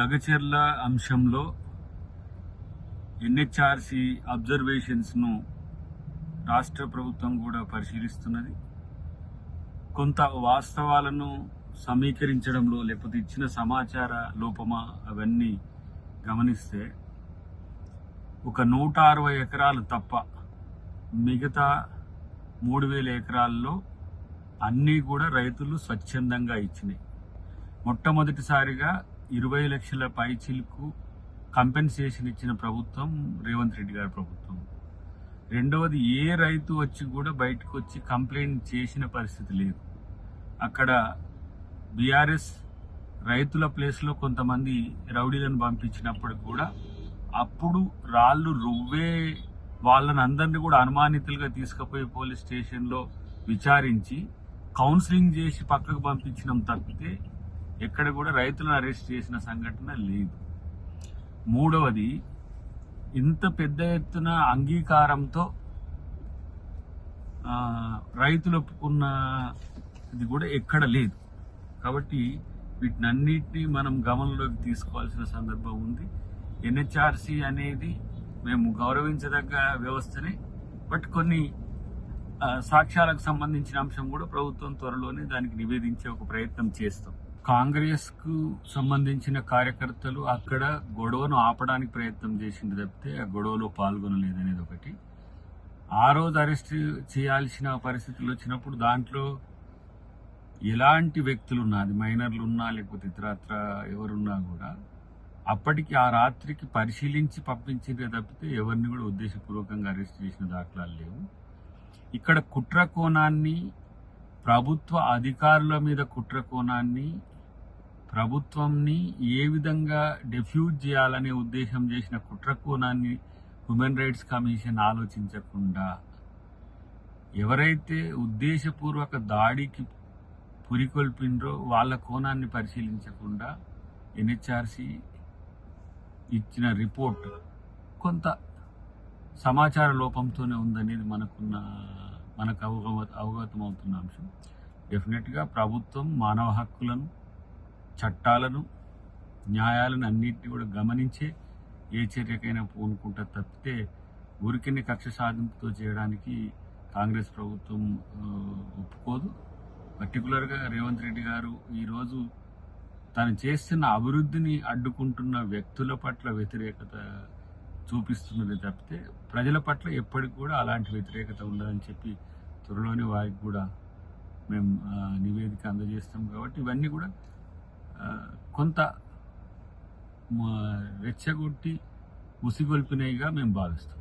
లగచెర్ల అంశంలో ఎన్హెచ్ఆర్సి అబ్జర్వేషన్స్ను రాష్ట్ర ప్రభుత్వం కూడా పరిశీలిస్తున్నది. కొంత వాస్తవాలను సమీకరించడంలో లేకపోతే ఇచ్చిన సమాచార లోపమా అవన్నీ గమనిస్తే ఒక 160 ఎకరాలు తప్ప మిగతా 3000 ఎకరాల్లో అన్నీ కూడా రైతులు స్వచ్ఛందంగా ఇచ్చినాయి. మొట్టమొదటిసారిగా 20 లక్షల పైచిలకు కంపెన్సేషన్ ఇచ్చిన ప్రభుత్వం రేవంత్ రెడ్డి గారి ప్రభుత్వం. రెండవది, ఏ రైతు వచ్చి కూడా బయటకు వచ్చి కంప్లైంట్ చేసిన పరిస్థితి లేదు. అక్కడ బీఆర్ఎస్ రైతుల ప్లేస్లో కొంతమంది రౌడీలను పంపించినప్పుడు కూడా అప్పుడు రాళ్ళు రువ్వే వాళ్ళని అందరినీ కూడా అనుమానితులుగా తీసుకుపోయి పోలీస్ స్టేషన్లో విచారించి కౌన్సిలింగ్ చేసి పక్కకు పంపించడం తప్పితే ఎక్కడ కూడా రైతులను అరెస్ట్ చేసిన సంఘటన లేదు. మూడవది, ఇంత పెద్ద ఎత్తున అంగీకారంతో రైతులు ఒప్పుకున్నది కూడా ఎక్కడ లేదు. కాబట్టి వీటినన్నిటినీ మనం గమనంలోకి తీసుకోవాల్సిన సందర్భం ఉంది. ఎన్హెచ్ఆర్సి అనేది మేము గౌరవించదగ్గ వ్యవస్థనే, బట్ కొన్ని సాక్ష్యాలకు సంబంధించిన అంశం కూడా ప్రభుత్వం త్వరలోనే దానికి నివేదించే ఒక ప్రయత్నం చేస్తాం. కాంగ్రెస్ కు సంబంధించిన కార్యకర్తలు అక్కడ గొడవను ఆపడానికి ప్రయత్నం చేసింది తప్పితే ఆ గొడవలో పాల్గొనలేదనేది ఒకటి. ఆ రోజు అరెస్ట్ చేయాల్సిన పరిస్థితులు వచ్చినప్పుడు దాంట్లో ఎలాంటి వ్యక్తులు ఉన్నా, అది మైనర్లు ఉన్నా లేకపోతే ఇతరత్ర ఎవరున్నా కూడా అప్పటికి ఆ రాత్రికి పరిశీలించి పంపించిందే తప్పితే ఎవరిని కూడా ఉద్దేశపూర్వకంగా అరెస్ట్ చేసిన దాఖలాలు లేవు. ఇక్కడ కుట్ర కోణాన్ని, ప్రభుత్వ అధికారుల మీద కుట్ర కోణాన్ని, ప్రభుత్వంని ఏ విధంగా డెఫ్యూజ్ చేయాలనే ఉద్దేశం చేసిన కుట్ర కోణాన్ని హ్యూమన్ రైట్స్ కమిషన్ ఆలోచించకుండా, ఎవరైతే ఉద్దేశపూర్వక దాడికి పురికొల్పిండ్రో వాళ్ళ కోణాన్ని పరిశీలించకుండా ఎన్హెచ్ఆర్సి ఇచ్చిన రిపోర్ట్ కొంత సమాచార లోపంతోనే ఉందనేది మనకు అవగతం అవుతున్న అంశం. డెఫినెట్గా ప్రభుత్వం మానవ హక్కులను, చట్టాలను, న్యాయాలను అన్నింటినీ కూడా గమనించే ఏ చర్యకైనా పూనుకుంటా తప్పితే ఊరికిని కక్ష సాధింపుతో చేయడానికి కాంగ్రెస్ ప్రభుత్వం ఒప్పుకోదు. పర్టికులర్గా రేవంత్ రెడ్డి గారు ఈరోజు తను చేస్తున్న అభివృద్ధిని అడ్డుకుంటున్న వ్యక్తుల పట్ల వ్యతిరేకత చూపిస్తున్నది తప్పితే ప్రజల పట్ల ఎప్పటికి కూడా అలాంటి వ్యతిరేకత ఉండదని చెప్పి త్వరలోనే వారికి కూడా మేము నివేదిక అందజేస్తాం. కాబట్టి ఇవన్నీ కూడా కొంత రెచ్చగొట్టి ఉసిగొల్పినవిగా మేము భావిస్తాం.